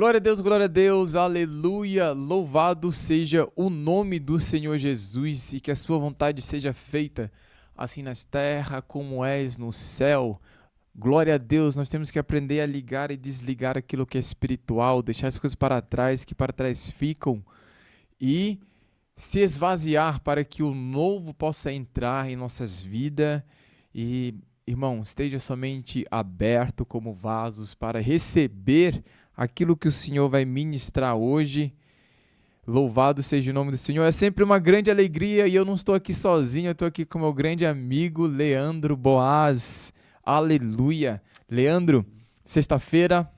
Glória a Deus, aleluia, louvado seja o nome do Senhor Jesus e que a sua vontade seja feita, assim na terra como és no céu. Glória a Deus, nós temos que aprender a ligar e desligar aquilo que é espiritual, deixar as coisas para trás, que para trás ficam, e se esvaziar para que o novo possa entrar em nossas vidas. E, irmão, esteja somente aberto como vasos para receber aquilo que o Senhor vai ministrar hoje. Louvado seja o nome do Senhor. É sempre uma grande alegria e eu não estou aqui sozinho, eu estou aqui com meu grande amigo Leandro Boaz. Aleluia. Leandro, sexta-feira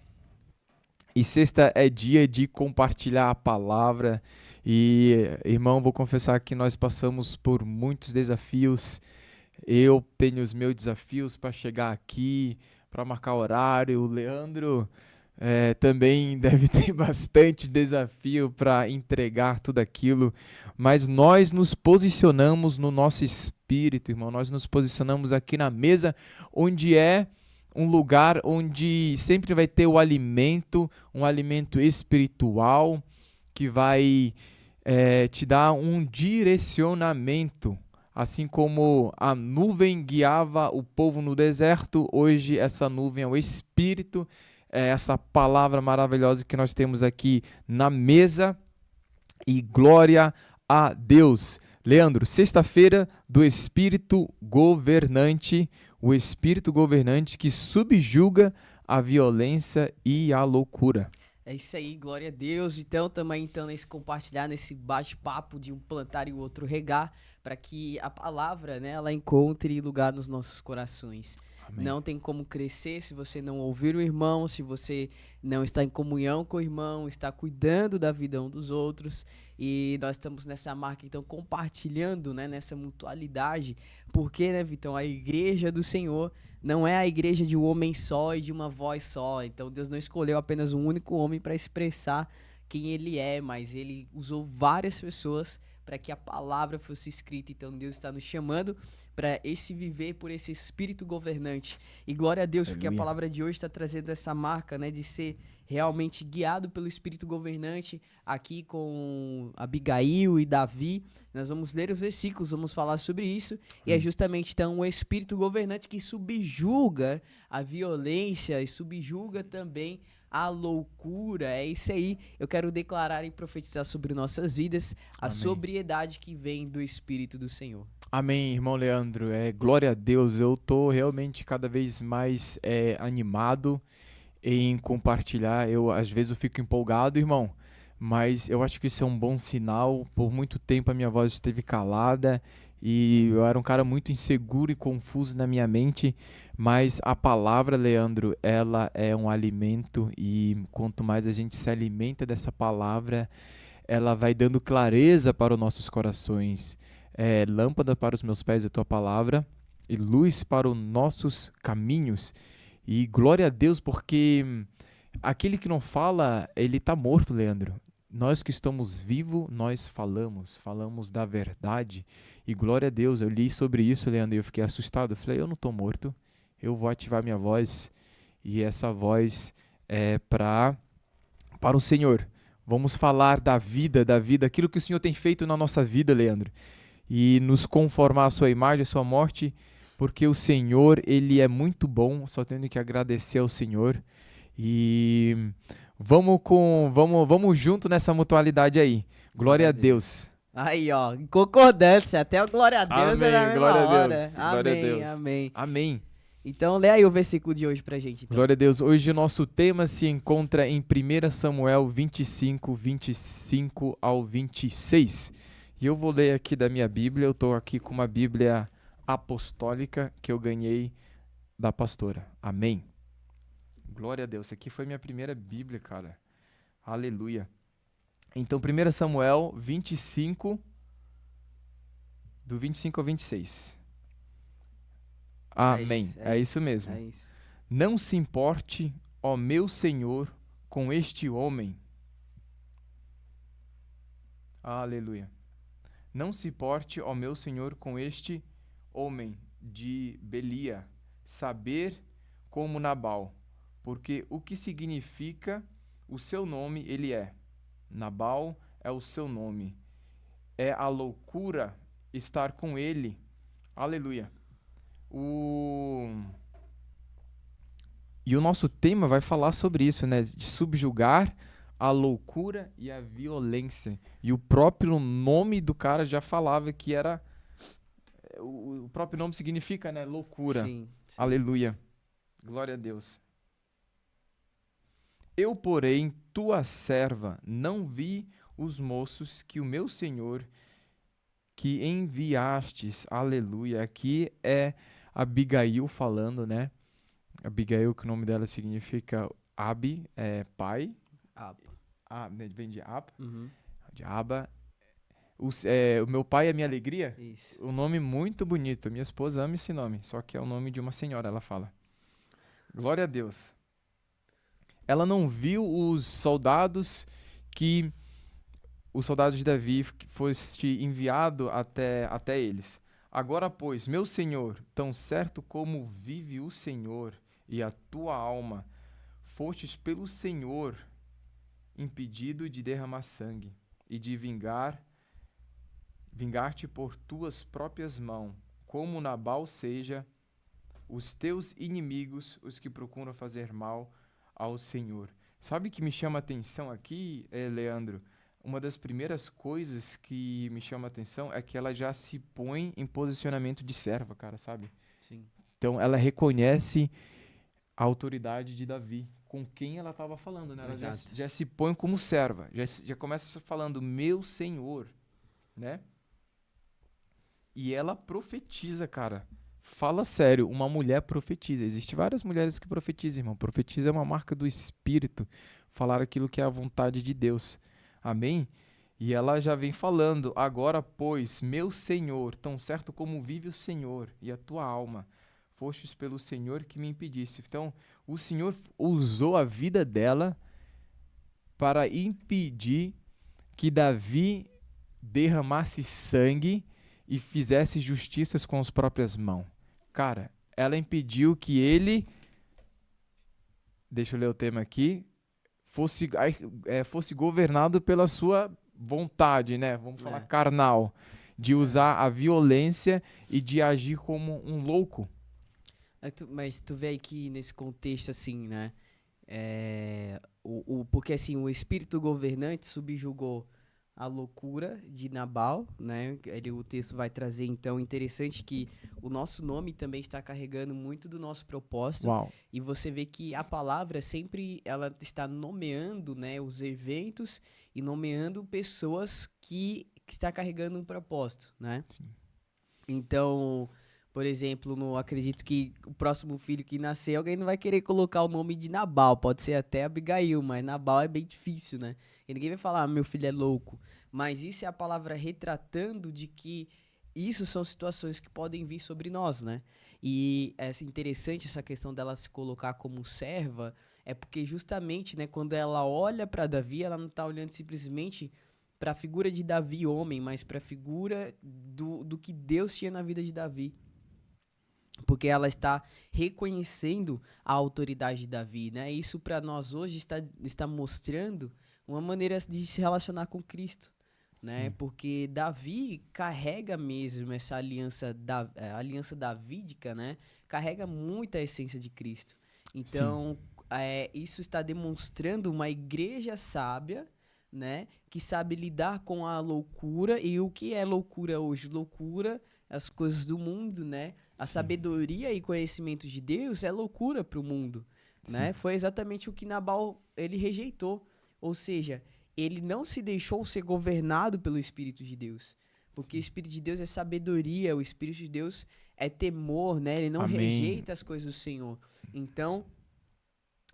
e sexta é dia de compartilhar a palavra. E, irmão, vou confessar que nós passamos por muitos desafios. Eu tenho os meus desafios para chegar aqui, para marcar horário. O Leandro também deve ter bastante desafio para entregar tudo aquilo, mas nós nos posicionamos no nosso espírito, irmão. Nós nos posicionamos aqui na mesa, onde é um lugar onde sempre vai ter o alimento, um alimento espiritual que vai te dar um direcionamento. Assim como a nuvem guiava o povo no deserto, hoje essa nuvem é o Espírito, é essa palavra maravilhosa que nós temos aqui na mesa, e glória a Deus. Leandro, sexta-feira do Espírito Governante, o Espírito Governante que subjuga a violência e a loucura. É isso aí, glória a Deus. Então, também nesse compartilhar, nesse bate-papo de um plantar e o outro regar, para que a palavra, né, ela encontre lugar nos nossos corações. Amém. Não tem como crescer se você não ouvir o irmão, se você não está em comunhão com o irmão, está cuidando da vida um dos outros. E nós estamos nessa marca, então, compartilhando, né, nessa mutualidade, porque, né, Vitão, a igreja do Senhor não é a igreja de um homem só e de uma voz só. Então Deus não escolheu apenas um único homem para expressar quem ele é, mas ele usou várias pessoas para que a palavra fosse escrita. Então Deus está nos chamando para esse viver por esse espírito governante. E glória a Deus, porque a palavra de hoje está trazendo essa marca, né, de ser realmente guiado pelo espírito governante, aqui com Abigail e Davi. Nós vamos ler os versículos, vamos falar sobre isso. E é justamente então o espírito governante que subjuga a violência e subjuga também a loucura. É isso aí. Eu quero declarar e profetizar sobre nossas vidas a Amém. Sobriedade que vem do Espírito do Senhor. Amém, irmão Leandro. Glória a Deus. Eu estou realmente cada vez mais animado em compartilhar. Às vezes eu fico empolgado, irmão, mas eu acho que isso é um bom sinal. Por muito tempo a minha voz esteve calada e eu era um cara muito inseguro e confuso na minha mente, mas a palavra, Leandro, ela é um alimento, e quanto mais a gente se alimenta dessa palavra, ela vai dando clareza para os nossos corações. Lâmpada para os meus pés é a tua palavra e luz para os nossos caminhos. E glória a Deus, porque aquele que não fala, ele está morto, Leandro. Nós que estamos vivos, nós falamos da verdade. E glória a Deus, eu li sobre isso, Leandro, e eu fiquei assustado. Eu falei, eu não estou morto, eu vou ativar minha voz. E essa voz é para o Senhor. Vamos falar da vida, aquilo que o Senhor tem feito na nossa vida, Leandro. E nos conformar à sua imagem, à sua morte, porque o Senhor, ele é muito bom, só tendo que agradecer ao Senhor. E vamos junto nessa mutualidade aí. Glória a Deus. Aí, ó, em concordância, até o glória a Deus Amém, é na mesma glória a hora. Deus, Amém, glória a Deus. amém. Amém. Então, lê aí o versículo de hoje pra gente. Então. Glória a Deus. Hoje o nosso tema se encontra em 1 Samuel 25, 25 ao 26. E eu vou ler aqui da minha Bíblia. Eu estou aqui com uma Bíblia apostólica que eu ganhei da pastora. Amém. Glória a Deus. Essa aqui foi minha primeira Bíblia, cara. Aleluia. Então, 1 Samuel 25, do 25 ao 26. Amém. É isso mesmo. É isso. Não se importe, ó meu Senhor, com este homem. Aleluia. Não se importe, ó meu Senhor, com este homem de Belia, saber como Nabal, porque o que significa o seu nome ele é. Nabal é o seu nome. É a loucura estar com ele. Aleluia. E o nosso tema vai falar sobre isso, né? De subjugar a loucura e a violência. E o próprio nome do cara já falava que era. O próprio nome significa, né? Loucura. Sim, sim. Aleluia. Glória a Deus. Eu, porém, tua serva, não vi os moços que o meu Senhor que enviastes. Aleluia. Aqui é Abigail falando, né? Abigail, que o nome dela significa Abi, é pai. Vem de Ab, Uhum. de Aba. O meu pai é minha alegria. Isso. Um nome muito bonito. Minha esposa ama esse nome, só que é o nome de uma senhora, ela fala. Glória a Deus. Ela não viu os soldados de Davi que foste enviado até eles. Agora, pois, meu Senhor, tão certo como vive o Senhor e a tua alma, fostes pelo Senhor impedido de derramar sangue e de vingar-te por tuas próprias mãos, como Nabal seja os teus inimigos, os que procuram fazer mal ao Senhor. Sabe o que me chama a atenção aqui, Leandro? Uma das primeiras coisas que me chama a atenção é que ela já se põe em posicionamento de serva, cara, sabe? Sim. Então ela reconhece a autoridade de Davi, com quem ela estava falando, né? Ela Exato. já se põe como serva, já começa falando, meu Senhor, né? E ela profetiza, cara. Fala sério, uma mulher profetiza. Existem várias mulheres que profetizam, irmão. Profetiza é uma marca do Espírito. Falar aquilo que é a vontade de Deus. Amém? E ela já vem falando, agora, pois, meu Senhor, tão certo como vive o Senhor e a tua alma, fostes pelo Senhor que me impediste. Então, o Senhor usou a vida dela para impedir que Davi derramasse sangue e fizesse justiças com as próprias mãos. Cara, ela impediu que ele, deixa eu ler o tema aqui, fosse governado pela sua vontade, né? Vamos falar carnal, de usar a violência e de agir como um louco. Mas tu vê aí que nesse contexto, assim, né? Porque assim, o espírito governante subjugou a loucura de Nabal, né? O texto vai trazer, então, interessante que o nosso nome também está carregando muito do nosso propósito. Uau. E você vê que a palavra sempre ela está nomeando, né, os eventos e nomeando pessoas que está carregando um propósito, né? Sim. Então, por exemplo, acredito que o próximo filho que nascer, alguém não vai querer colocar o nome de Nabal. Pode ser até Abigail, mas Nabal é bem difícil, né? E ninguém vai falar, meu filho é louco. Mas isso é a palavra retratando de que isso são situações que podem vir sobre nós, né? E é interessante essa questão dela se colocar como serva, é porque justamente, né, quando ela olha para Davi, ela não está olhando simplesmente para a figura de Davi homem, mas para a figura do que Deus tinha na vida de Davi. Porque ela está reconhecendo a autoridade de Davi, né? Isso para nós hoje está mostrando uma maneira de se relacionar com Cristo, né? Porque Davi carrega mesmo essa aliança davídica, né? Carrega muita essência de Cristo. Então, isso está demonstrando uma igreja sábia, né? Que sabe lidar com a loucura. E o que é loucura hoje? Loucura, as coisas do mundo, né? A sabedoria e conhecimento de Deus é loucura para o mundo, né? Foi exatamente o que Nabal ele rejeitou. Ou seja, ele não se deixou ser governado pelo Espírito de Deus. Porque o Espírito de Deus é sabedoria, o Espírito de Deus é temor, né? Ele não rejeita as coisas do Senhor. Então,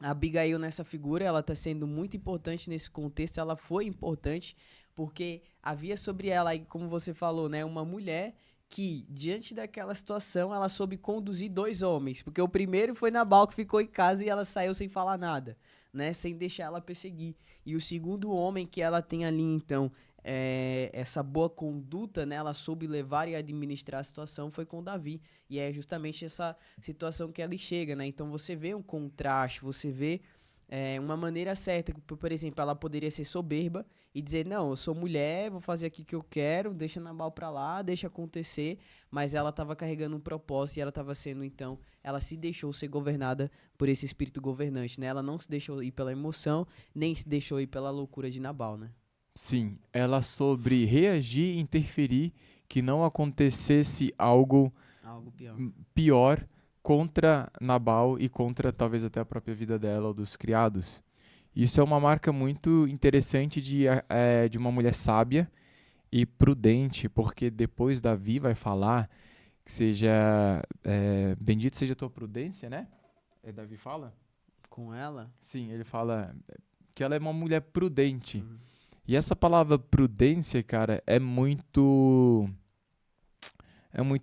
a Abigail nessa figura, ela está sendo muito importante nesse contexto. Ela foi importante porque havia sobre ela, aí, como você falou, né? Uma mulher que, diante daquela situação, ela soube conduzir 2 homens. Porque o primeiro foi Nabal, que ficou em casa e ela saiu sem falar nada, né? Sem deixar ela perseguir. E o segundo homem que ela tem ali, então, essa boa conduta, né? Ela soube levar e administrar a situação, foi com Davi. E é justamente essa situação que ela chega, né? Então você vê um contraste, você vê uma maneira certa. Por exemplo, ela poderia ser soberba e dizer, não, eu sou mulher, vou fazer aqui o que eu quero, deixa Nabal pra lá, deixa acontecer. Mas ela estava carregando um propósito e ela estava sendo, então, ela se deixou ser governada por esse espírito governante, né? Ela não se deixou ir pela emoção, nem se deixou ir pela loucura de Nabal, né? Sim, ela sobre reagir e interferir que não acontecesse algo Algo pior. pior contra Nabal e contra talvez até a própria vida dela ou dos criados. Isso é uma marca muito interessante de uma mulher sábia e prudente, porque depois Davi vai falar que seja bendito seja a tua prudência, né? Davi fala? Com ela? Sim, ele fala que ela é uma mulher prudente. Uhum. E essa palavra prudência, cara, é muito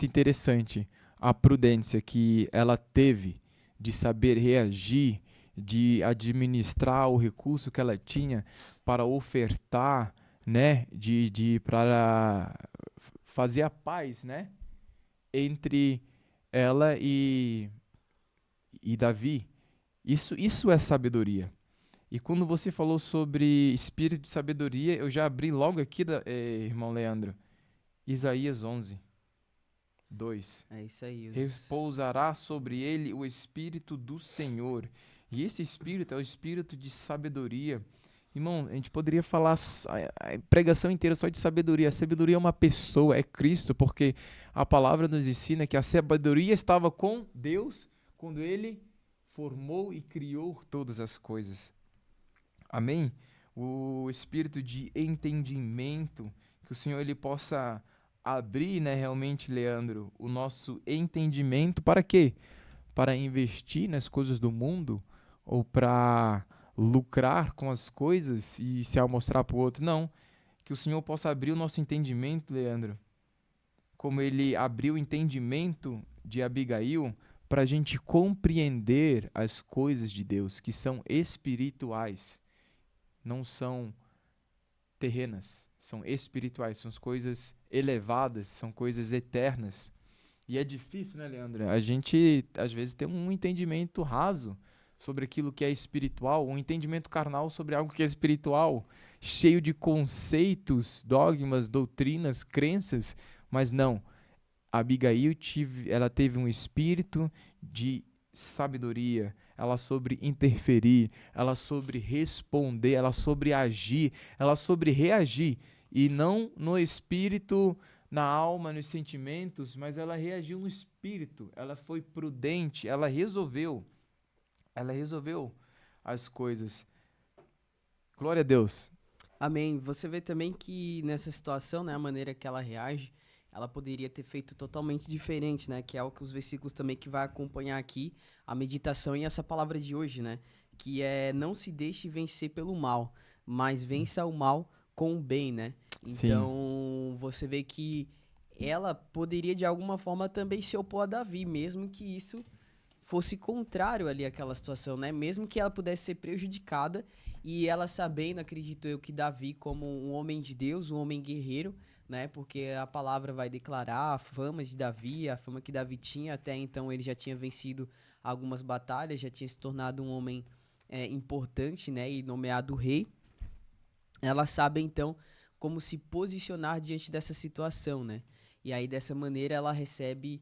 interessante. A prudência que ela teve de saber reagir, de administrar o recurso que ela tinha para ofertar, né, de para fazer a paz, né, entre ela e Davi. Isso é sabedoria. E quando você falou sobre espírito de sabedoria, eu já abri logo aqui, irmão Leandro, Isaías 11, 2. É isso aí. Repousará sobre ele o espírito do Senhor. E esse espírito é o espírito de sabedoria. Irmão, a gente poderia falar a pregação inteira só de sabedoria. A sabedoria é uma pessoa, é Cristo, porque a palavra nos ensina que a sabedoria estava com Deus quando ele formou e criou todas as coisas. Amém? O espírito de entendimento, que o Senhor ele possa abrir, né, realmente, Leandro, o nosso entendimento para quê? Para investir nas coisas do mundo ou para lucrar com as coisas e se mostrar para o outro? Não. Que o Senhor possa abrir o nosso entendimento, Leandro, como ele abriu o entendimento de Abigail para a gente compreender as coisas de Deus, que são espirituais, não são terrenas, são espirituais, são as coisas elevadas, são coisas eternas. E é difícil, né, Leandro? A gente, às vezes, tem um entendimento raso sobre aquilo que é espiritual, um entendimento carnal sobre algo que é espiritual, cheio de conceitos, dogmas, doutrinas, crenças, mas não. Abigail ela teve um espírito de sabedoria, ela sobre interferir, ela sobre responder, ela sobre agir, ela sobre reagir, e não no espírito, na alma, nos sentimentos, mas ela reagiu no espírito, ela foi prudente, ela resolveu as coisas. Glória a Deus. Amém. Você vê também que nessa situação, né, a maneira que ela reage, ela poderia ter feito totalmente diferente, né? Que é o que os versículos também que vai acompanhar aqui a meditação e essa palavra de hoje, né? Que é não se deixe vencer pelo mal, mas vença o mal com o bem, né? Sim, Então, você vê que ela poderia de alguma forma também se opor a Davi, mesmo que isso fosse contrário ali àquela situação, né? Mesmo que ela pudesse ser prejudicada e ela sabendo, acredito eu, que Davi como um homem de Deus, um homem guerreiro, né? Porque a palavra vai declarar a fama de Davi, a fama que Davi tinha até então, ele já tinha vencido algumas batalhas, já tinha se tornado um homem importante, né? E nomeado rei. Ela sabe então como se posicionar diante dessa situação, né? E aí dessa maneira ela recebe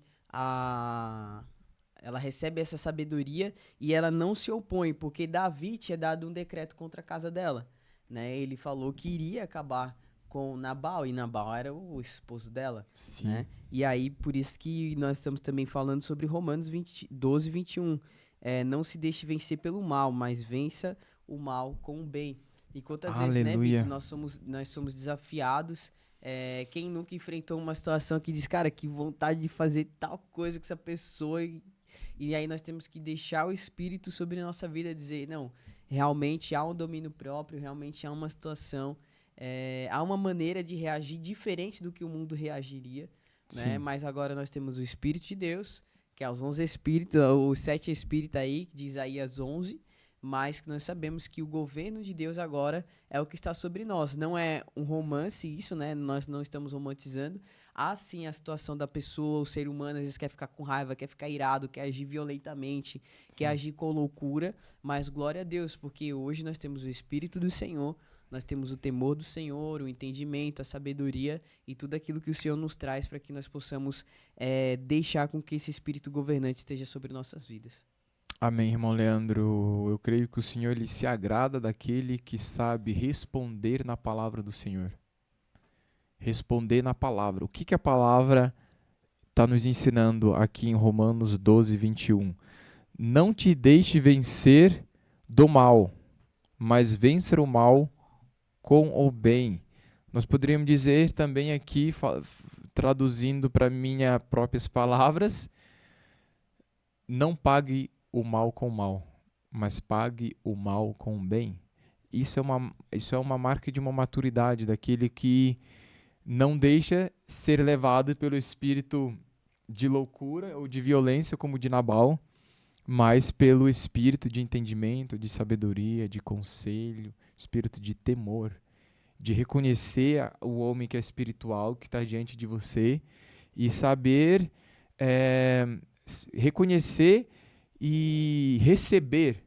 essa sabedoria e ela não se opõe, porque Davi tinha dado um decreto contra a casa dela, né? Ele falou que iria acabar com Nabal, e Nabal era o esposo dela, sim. né? E aí, por isso que nós estamos também falando sobre Romanos 12, 21. Não se deixe vencer pelo mal, mas vença o mal com o bem. E quantas vezes, né, Vitor, Aleluia. nós somos desafiados. Quem nunca enfrentou uma situação que diz, cara, que vontade de fazer tal coisa com essa pessoa e aí nós temos que deixar o Espírito sobre a nossa vida, dizer, não, realmente há um domínio próprio, realmente há uma situação, há uma maneira de reagir diferente do que o mundo reagiria, né? Sim. Mas agora nós temos o Espírito de Deus, que é os 11 Espíritos, os 7 Espíritos aí, de Isaías 11, mas que nós sabemos que o governo de Deus agora é o que está sobre nós. Não é um romance isso, né? Nós não estamos romantizando. há sim a situação da pessoa, o ser humano às vezes quer ficar com raiva, quer ficar irado, quer agir violentamente, quer agir com loucura, mas glória a Deus, porque hoje nós temos o Espírito do Senhor, nós temos o temor do Senhor, o entendimento, a sabedoria e tudo aquilo que o Senhor nos traz para que nós possamos deixar com que esse Espírito governante esteja sobre nossas vidas. Amém, irmão Leandro. Eu creio que o Senhor ele se agrada daquele que sabe responder na palavra do Senhor. Responder na palavra. O que a palavra está nos ensinando aqui em Romanos 12, 21? Não te deixe vencer do mal, mas vencer o mal com o bem. Nós poderíamos dizer também aqui, traduzindo para minhas próprias palavras, não pague o mal com o mal, mas pague o mal com o bem. Isso é uma marca de uma maturidade, daquele que não deixa ser levado pelo espírito de loucura ou de violência, como o de Nabal, mas pelo espírito de entendimento, de sabedoria, de conselho, espírito de temor, de reconhecer o homem que é espiritual, que está diante de você, e saber reconhecer e receber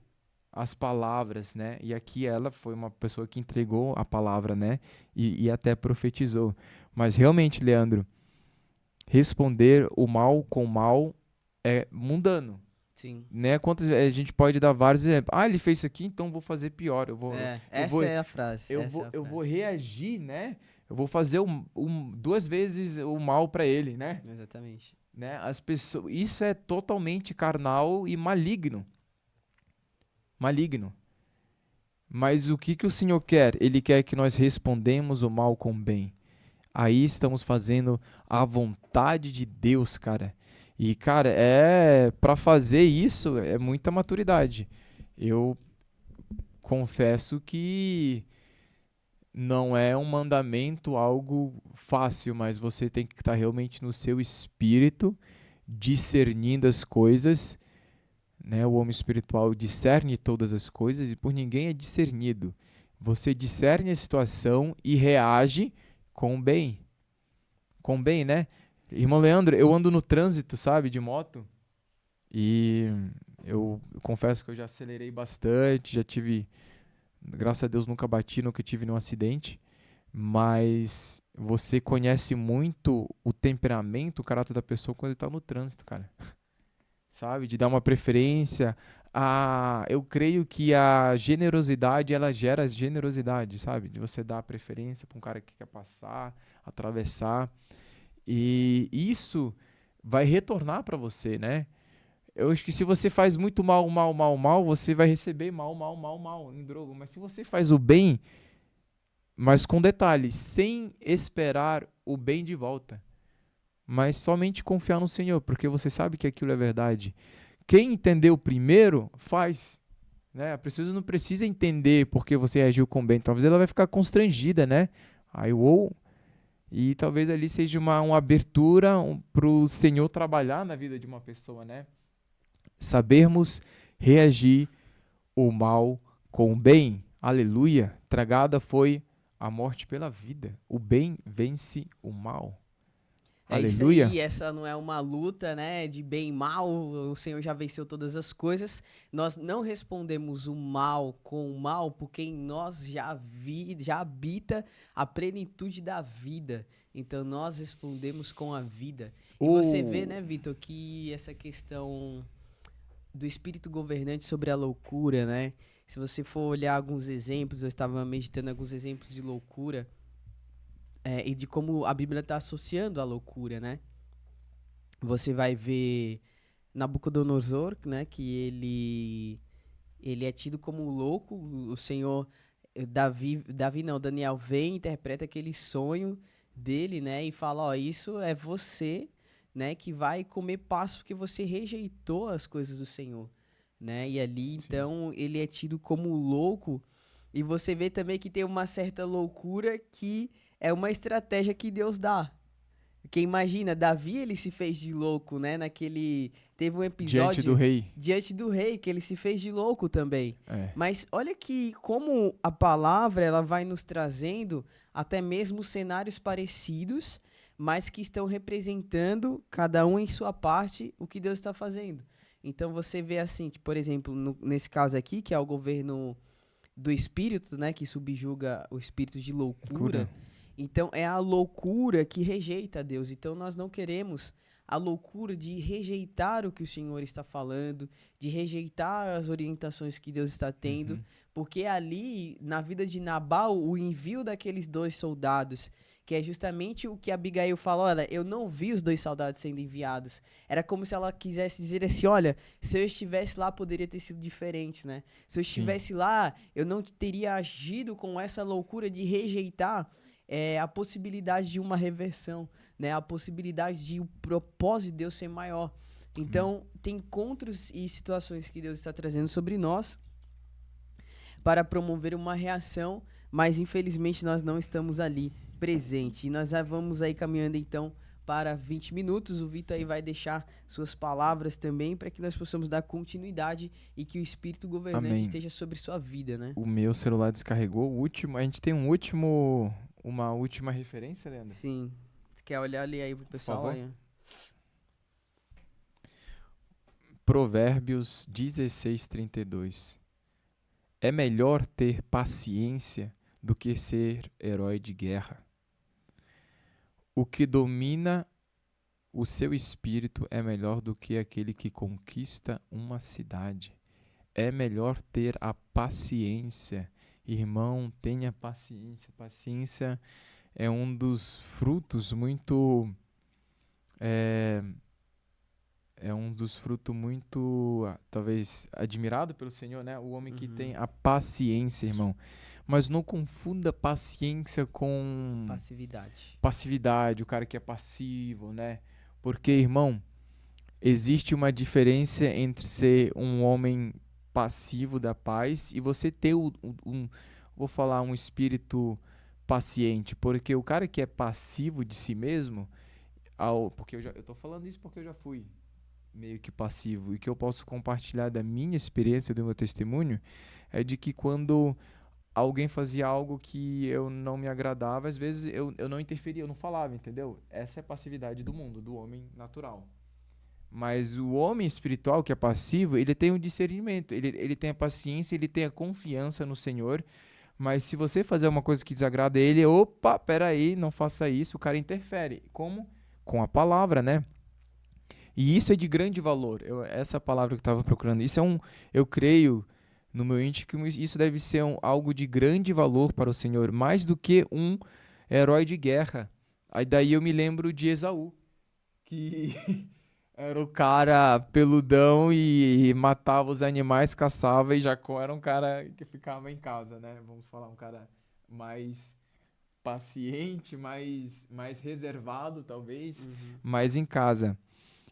as palavras, né? E aqui ela foi uma pessoa que entregou a palavra, né? E até profetizou. Mas realmente, Leandro, responder o mal com o mal é mundano. Sim. Né? Quantas a gente pode dar vários exemplos. Ah, ele fez isso aqui, então vou fazer pior. Essa é a frase. Eu vou reagir, né? Eu vou fazer duas vezes o mal para ele, né? Exatamente. Né? As pessoas, isso é totalmente carnal e maligno. Maligno. Mas o que o Senhor quer? Ele quer que nós respondemos o mal com o bem. Aí estamos fazendo a vontade de Deus, cara. E, cara, para fazer isso é muita maturidade. Eu confesso que não é um mandamento algo fácil, mas você tem que estar realmente no seu espírito, discernindo as coisas, né? O homem espiritual discerne todas as coisas e por ninguém é discernido. Você discerne a situação e reage com bem. Com bem, né? Irmão Leandro, eu ando no trânsito, sabe, de moto, e eu confesso que eu já acelerei bastante, já tive, graças a Deus nunca bati, nunca tive nenhum acidente, mas você conhece muito o temperamento, o caráter da pessoa quando ele está no trânsito, cara. Sabe, de dar uma preferência. Eu creio que a generosidade, ela gera generosidade, sabe, de você dar preferência para um cara que quer passar, atravessar. E isso vai retornar para você, né? Eu acho que se você faz muito mal, você vai receber mal em droga. Mas se você faz o bem, mas com detalhe, sem esperar o bem de volta, mas somente confiar no Senhor, porque você sabe que aquilo é verdade. Quem entendeu primeiro, faz. Né? A pessoa não precisa entender porque você agiu com bem. Talvez ela vai ficar constrangida, né? Aí, e talvez ali seja uma abertura para o Senhor trabalhar na vida de uma pessoa, né? Sabermos reagir o mal com o bem. Aleluia. Tragada foi a morte pela vida. O bem vence o mal. Aleluia. Isso aí, essa não é uma luta, né, de bem e mal, o Senhor já venceu todas as coisas. Nós não respondemos o mal com o mal, porque em nós já habita a plenitude da vida. Então nós respondemos com a vida. E você vê, né, Vitor, que essa questão do espírito governante sobre a loucura, né? Se você for olhar alguns exemplos, eu estava meditando alguns exemplos de loucura, e de como a Bíblia está associando a loucura, né? Você vai ver Nabucodonosor, né? Que ele é tido como louco. O Senhor, Daniel vem, interpreta aquele sonho dele, né? E fala, ó, isso é você, né? Que vai comer pasto porque você rejeitou as coisas do Senhor, né? E ali, então, ele é tido como louco. E você vê também que tem uma certa loucura que é uma estratégia que Deus dá. Porque imagina, Davi, ele se fez de louco, né? Teve um episódio... Diante do rei, que ele se fez de louco também. Mas olha que como a palavra, ela vai nos trazendo até mesmo cenários parecidos, mas que estão representando, cada um em sua parte, o que Deus está fazendo. Então você vê assim, que, por exemplo, nesse caso aqui, que é o governo do espírito, né, que subjuga o espírito de loucura. Então é a loucura que rejeita a Deus. Então nós não queremos a loucura de rejeitar o que o Senhor está falando, de rejeitar as orientações que Deus está tendo, porque ali, na vida de Nabal, o envio daqueles 2 soldados, que é justamente o que Abigail fala, olha, eu não vi os 2 soldados sendo enviados. Era como se ela quisesse dizer assim, olha, se eu estivesse lá, poderia ter sido diferente, né? Se eu estivesse lá, eu não teria agido com essa loucura de rejeitar a possibilidade de uma reversão, né? A possibilidade de o propósito de Deus ser maior. Então, tem encontros e situações que Deus está trazendo sobre nós para promover uma reação, mas infelizmente nós não estamos ali presente. E nós já vamos aí caminhando então para 20 minutos. O Vitor aí vai deixar suas palavras também para que nós possamos dar continuidade e que o Espírito governante esteja sobre sua vida, né? O meu celular descarregou. O último, a gente tem uma última referência, Leandro? Sim. Você quer olhar ali aí pro pessoal? Por favor. Provérbios 16:32. É melhor ter paciência do que ser herói de guerra. O que domina o seu espírito é melhor do que aquele que conquista uma cidade. É melhor ter a paciência. Irmão, tenha paciência. Paciência é um dos frutos muito... É um dos frutos muito, talvez, admirado pelo Senhor, né? O homem que tem a paciência, irmão. Mas não confunda paciência com... Passividade, o cara que é passivo, né? Porque, irmão, existe uma diferença entre ser um homem passivo da paz e você ter vou falar, um espírito paciente. Porque o cara que é passivo de si mesmo, porque eu tô falando isso porque eu já fui meio que passivo, e que eu posso compartilhar da minha experiência, do meu testemunho, é de que quando alguém fazia algo que eu não me agradava, às vezes eu não interferia, eu não falava, entendeu? Essa é a passividade do mundo, do homem natural. Mas o homem espiritual, que é passivo, ele tem um discernimento, ele tem a paciência, ele tem a confiança no Senhor, mas se você fazer uma coisa que desagrada ele, opa, peraí, não faça isso, o cara interfere. Como? Com a palavra, né? E isso é de grande valor. Essa palavra que eu estava procurando, eu creio no meu íntimo que isso deve ser algo de grande valor para o Senhor, mais do que um herói de guerra. Aí daí eu me lembro de Esaú, que era o cara peludão e matava os animais, caçava, e Jacó era um cara que ficava em casa, né? Vamos falar, um cara mais paciente, mais reservado, talvez, mais em casa.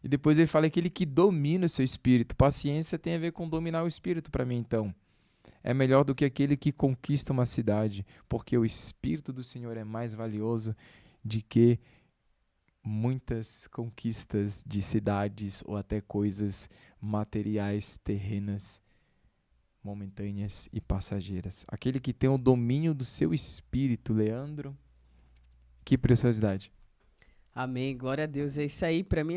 E depois ele fala aquele que domina o seu espírito. Paciência tem a ver com dominar o espírito para mim, então. É melhor do que aquele que conquista uma cidade, porque o espírito do Senhor é mais valioso de que muitas conquistas de cidades ou até coisas materiais, terrenas, momentâneas e passageiras. Aquele que tem o domínio do seu espírito, Leandro, que preciosidade. Amém, glória a Deus. É isso aí, pra mim,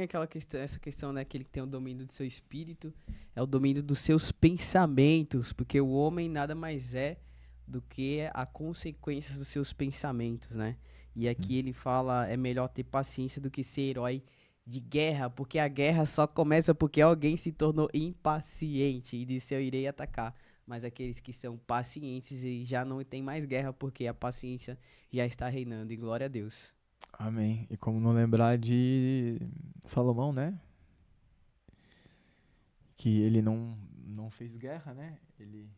essa questão, né, aquele que tem o domínio do seu espírito, é o domínio dos seus pensamentos, porque o homem nada mais é do que a consequência dos seus pensamentos, né? E aqui ele fala, é melhor ter paciência do que ser herói de guerra, porque a guerra só começa porque alguém se tornou impaciente e disse, eu irei atacar. Mas aqueles que são pacientes e já não tem mais guerra, porque a paciência já está reinando, e glória a Deus. Amém. E como não lembrar de Salomão, né? Que ele não fez guerra, né? Ele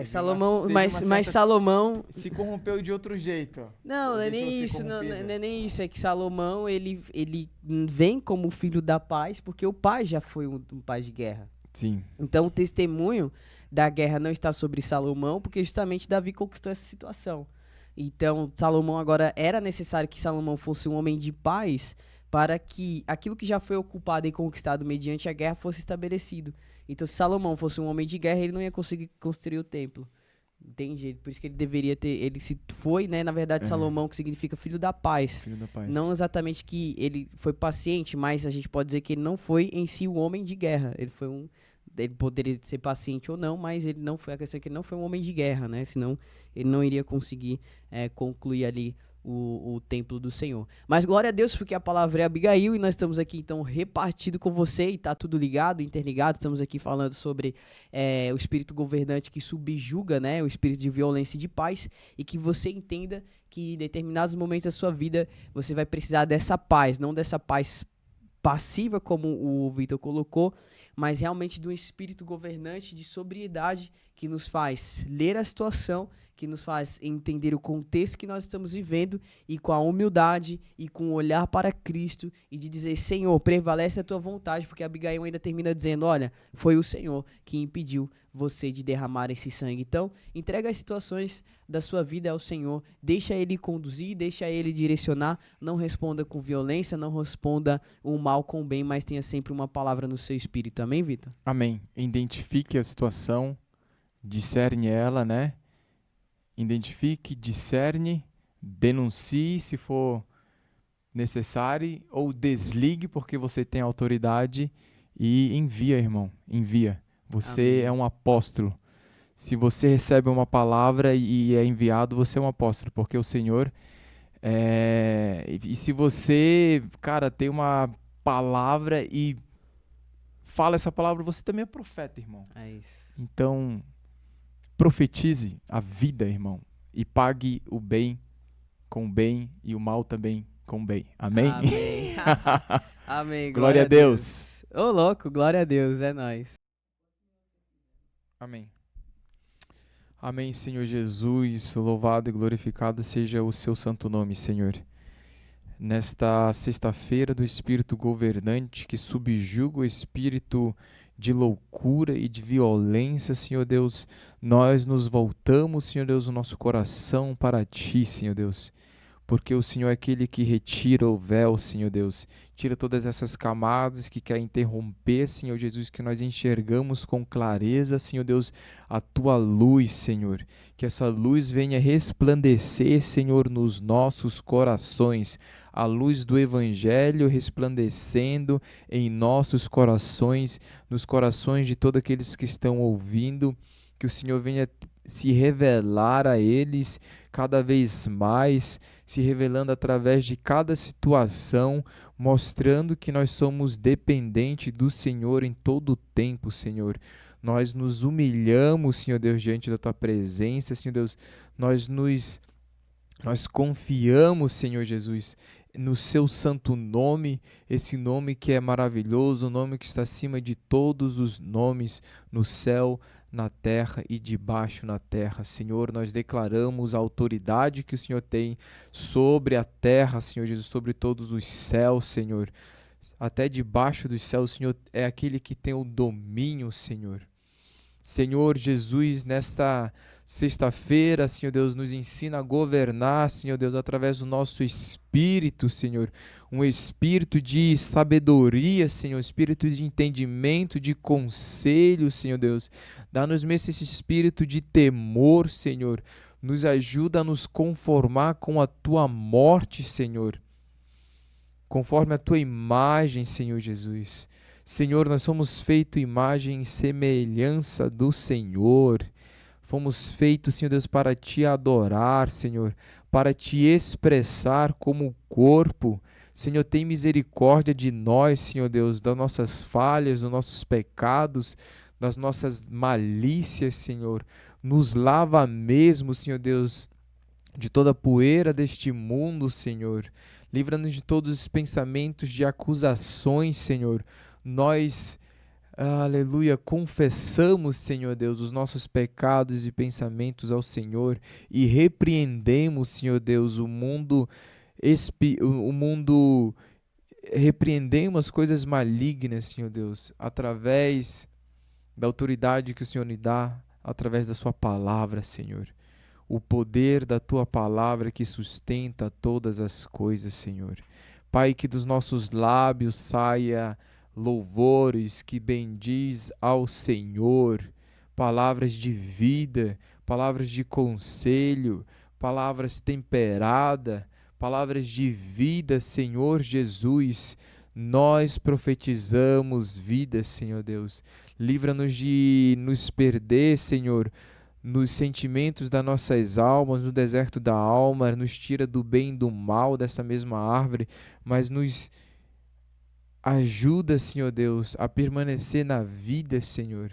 Salomão, mas Salomão se corrompeu de outro jeito. Não, não é nem isso, não é nem isso, é que Salomão, ele vem como filho da paz, porque o pai já foi um pai de guerra. Sim. Então o testemunho da guerra não está sobre Salomão, porque justamente Davi conquistou essa situação. Então, Salomão agora, era necessário que Salomão fosse um homem de paz para que aquilo que já foi ocupado e conquistado mediante a guerra fosse estabelecido. Então, se Salomão fosse um homem de guerra, ele não ia conseguir construir o templo. Entendi. Por isso que ele deveria ter. Ele se foi, né? Na verdade, É, Salomão, que significa filho da paz. filho da paz. Não exatamente que ele foi paciente, mas a gente pode dizer que ele não foi em si um homem de guerra. Ele foi um. Ele poderia ser paciente ou não, mas ele não foi. A questão é que ele não foi um homem de guerra, né? Senão ele não iria conseguir concluir ali o templo do Senhor. Mas glória a Deus, porque a palavra é Abigail e nós estamos aqui então repartido com você e tá tudo ligado, interligado. Estamos aqui falando sobre o espírito governante que subjuga, né? O espírito de violência e de paz, e que você entenda que em determinados momentos da sua vida você vai precisar dessa paz, não dessa paz passiva, como o Vitor colocou, mas realmente de um espírito governante de sobriedade que nos faz ler a situação, que nos faz entender o contexto que nós estamos vivendo e com a humildade e com o olhar para Cristo e de dizer, Senhor, prevalece a tua vontade, porque Abigail ainda termina dizendo, olha, foi o Senhor que impediu você de derramar esse sangue. Então, entrega as situações da sua vida ao Senhor, deixa Ele conduzir, deixa Ele direcionar, não responda com violência, não responda o mal com o bem, mas tenha sempre uma palavra no seu espírito. Amém, Vitor? Amém. Identifique a situação, discerne ela, né? Identifique, discerne, denuncie se for necessário ou desligue porque você tem autoridade e envia, irmão, envia. Você Amém. é um apóstolo. Se você recebe uma palavra e é enviado, você é um apóstolo, porque o Senhor e se você, cara, tem uma palavra e fala essa palavra, você também é profeta, irmão. É isso. Então, profetize a vida, irmão, e pague o bem com o bem e o mal também com o bem. Amém? Amém. Amém. Glória a Deus. Ô, louco, glória a Deus, é nóis. Amém. Amém, Senhor Jesus. Louvado e glorificado seja o seu santo nome, Senhor. Nesta sexta-feira do espírito governante que subjuga o espírito de loucura e de violência, Senhor Deus, nós nos voltamos, Senhor Deus, o nosso coração para Ti, Senhor Deus, porque o Senhor é aquele que retira o véu, Senhor Deus, tira todas essas camadas que quer interromper, Senhor Jesus, que nós enxergamos com clareza, Senhor Deus, a Tua luz, Senhor, que essa luz venha resplandecer, Senhor, nos nossos corações, a luz do Evangelho resplandecendo em nossos corações, nos corações de todos aqueles que estão ouvindo, que o Senhor venha se revelar a eles cada vez mais, se revelando através de cada situação, mostrando que nós somos dependentes do Senhor em todo o tempo, Senhor. Nós nos humilhamos, Senhor Deus, diante da Tua presença, Senhor Deus. Nós confiamos, Senhor Jesus, no Seu santo nome, esse nome que é maravilhoso, o nome que está acima de todos os nomes no céu, na terra e debaixo na terra. Senhor, nós declaramos a autoridade que o Senhor tem sobre a terra, Senhor Jesus, sobre todos os céus, Senhor. Até debaixo dos céus, o Senhor é aquele que tem o domínio, Senhor. Senhor Jesus, nesta sexta-feira, Senhor Deus, nos ensina a governar, Senhor Deus, através do nosso espírito, Senhor, um espírito de sabedoria, Senhor, espírito de entendimento, de conselho, Senhor Deus. Dá-nos mesmo esse espírito de temor, Senhor. Nos ajuda a nos conformar com a Tua morte, Senhor, conforme a Tua imagem, Senhor Jesus. Senhor, nós somos feitos imagem e semelhança do Senhor. Fomos feitos, Senhor Deus, para Te adorar, Senhor, para Te expressar como corpo. Senhor, tem misericórdia de nós, Senhor Deus, das nossas falhas, dos nossos pecados, das nossas malícias, Senhor. Nos lava mesmo, Senhor Deus, de toda a poeira deste mundo, Senhor. Livra-nos de todos os pensamentos de acusações, Senhor. Nós, aleluia, confessamos, Senhor Deus, os nossos pecados e pensamentos ao Senhor e repreendemos, Senhor Deus, repreendemos as coisas malignas, Senhor Deus, através da autoridade que o Senhor nos dá, através da Sua palavra, Senhor. O poder da Tua palavra que sustenta todas as coisas, Senhor. Pai, que dos nossos lábios saia louvores que bendiz ao Senhor, palavras de vida, palavras de conselho, palavras temperadas, palavras de vida, Senhor Jesus. Nós profetizamos vida, Senhor Deus. Livra-nos de nos perder, Senhor, nos sentimentos das nossas almas, no deserto da alma, nos tira do bem e do mal dessa mesma árvore, mas nos ajuda, Senhor Deus, a permanecer na vida, Senhor,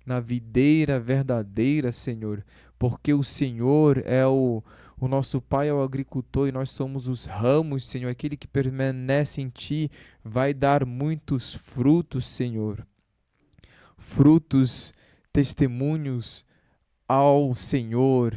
na videira verdadeira, Senhor, porque o Senhor é o nosso Pai é o agricultor e nós somos os ramos, Senhor. Aquele que permanece em Ti vai dar muitos frutos, Senhor. Frutos, testemunhos ao Senhor,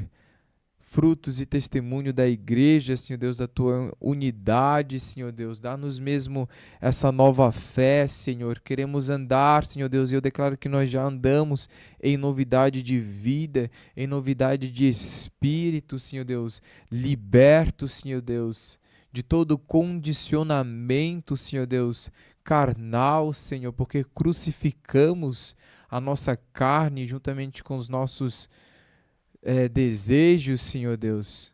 frutos e testemunho da igreja, Senhor Deus, da Tua unidade, Senhor Deus. Dá-nos mesmo essa nova fé, Senhor. Queremos andar, Senhor Deus, e eu declaro que nós já andamos em novidade de vida, em novidade de espírito, Senhor Deus. Libertos, Senhor Deus, de todo condicionamento, Senhor Deus, carnal, Senhor, porque crucificamos a nossa carne juntamente com os nossos desejos, Senhor Deus.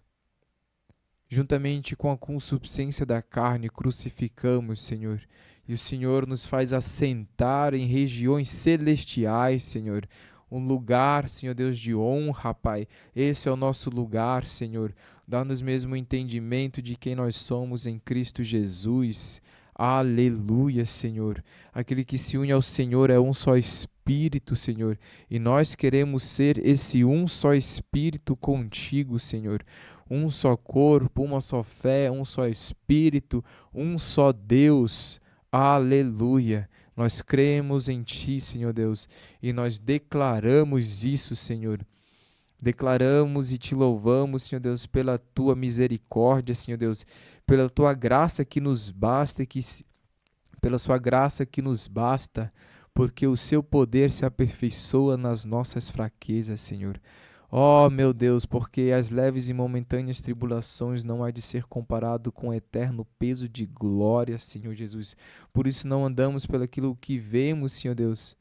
Juntamente com a consubstância da carne, crucificamos, Senhor. E o Senhor nos faz assentar em regiões celestiais, Senhor. Um lugar, Senhor Deus, de honra, Pai. Esse é o nosso lugar, Senhor. Dá-nos mesmo o entendimento de quem nós somos em Cristo Jesus. Aleluia, Senhor. Aquele que se une ao Senhor é um só Espírito, Senhor. E nós queremos ser esse um só Espírito contigo, Senhor. Um só corpo, uma só fé, um só Espírito, um só Deus. Aleluia. Nós cremos em Ti, Senhor Deus, e nós declaramos isso, Senhor. Declaramos e Te louvamos, Senhor Deus, pela Tua misericórdia, Senhor Deus, pela Tua graça que nos basta, pela Sua graça que nos basta, porque o Seu poder se aperfeiçoa nas nossas fraquezas, Senhor. Ó, meu Deus, porque as leves e momentâneas tribulações não há de ser comparado com o eterno peso de glória, Senhor Jesus. Por isso não andamos pelo aquilo que vemos, Senhor Deus,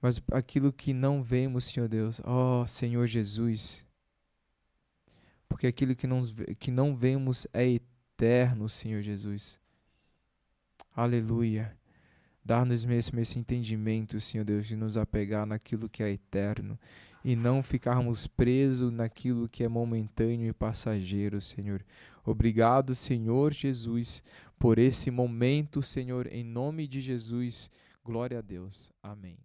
mas aquilo que não vemos, Senhor Deus. Ó, Senhor Jesus, porque aquilo que não vemos é eterno, Senhor Jesus. Aleluia. Dar-nos mesmo esse entendimento, Senhor Deus, de nos apegar naquilo que é eterno e não ficarmos presos naquilo que é momentâneo e passageiro, Senhor. Obrigado, Senhor Jesus, por esse momento, Senhor, em nome de Jesus. Glória a Deus. Amém.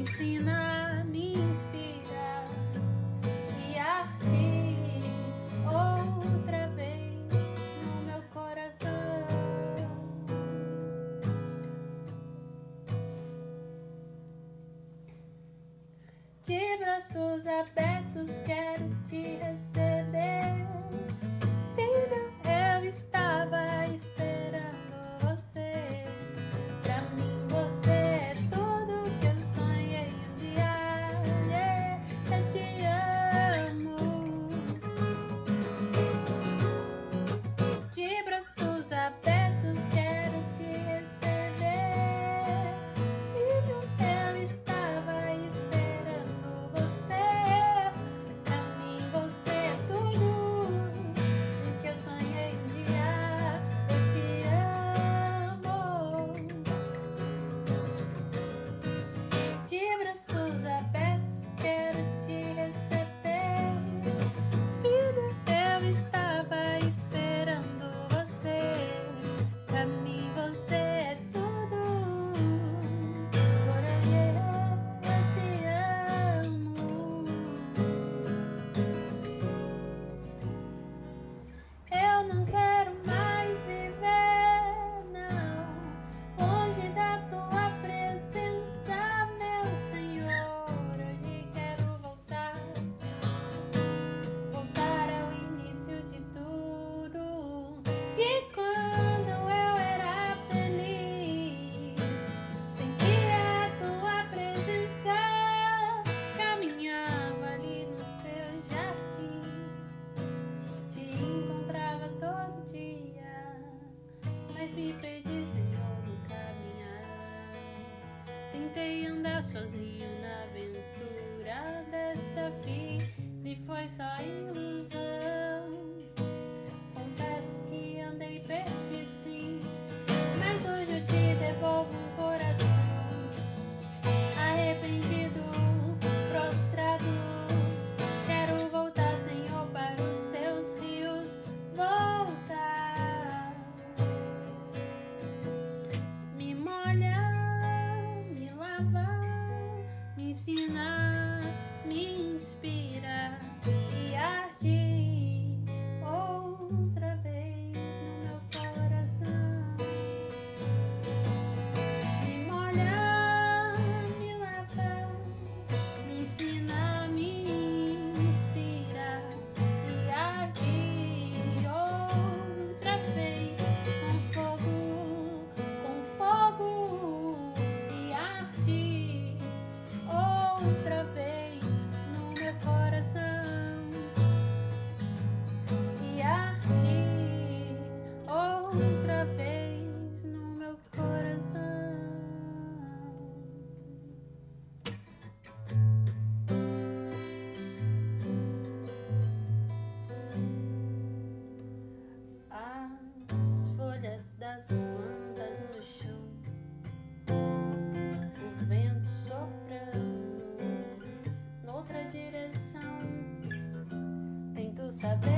ensina, me inspira e arde. De braços abertos quero te receber. Filho, eu estava esperando você. Pra mim você é tudo que eu sonhei um dia. Yeah, eu te amo. De braços abertos quero te receber. Filho, eu estava esperando você. Pra mim você é tudo que eu sonhei um dia. Eu te amo. De braços abertos quero te receber. Filho, eu estava esperando você. Pra mim você é tudo. Por hoje eu te amo. Eu não quero mais viver, não, longe da tua presença, meu Senhor. Hoje quero voltar ao início de tudo, de quando eu era feliz. Sentia a tua presença, caminhava ali no seu jardim. Te encontrava todo dia, mas me perdi, Senhor, no caminhar. Tentei andar sozinho na aventura desta vida e foi só ilusão. Confesso que andei perdido, sim, mas hoje eu te devolvo um coração arrependido, prostrado. Quero voltar, Senhor, para os teus rios, voltar. Me molhar, me lavar, me ensinar, me inspirar e arde outra vez no meu coração. Me molhar, me lavar, me ensinar, me inspirar e arde outra vez com fogo e arde outra vez no meu coração e arde outra vez no meu coração. As folhas das plantas no chão, o vento soprando noutra direção. Tento saber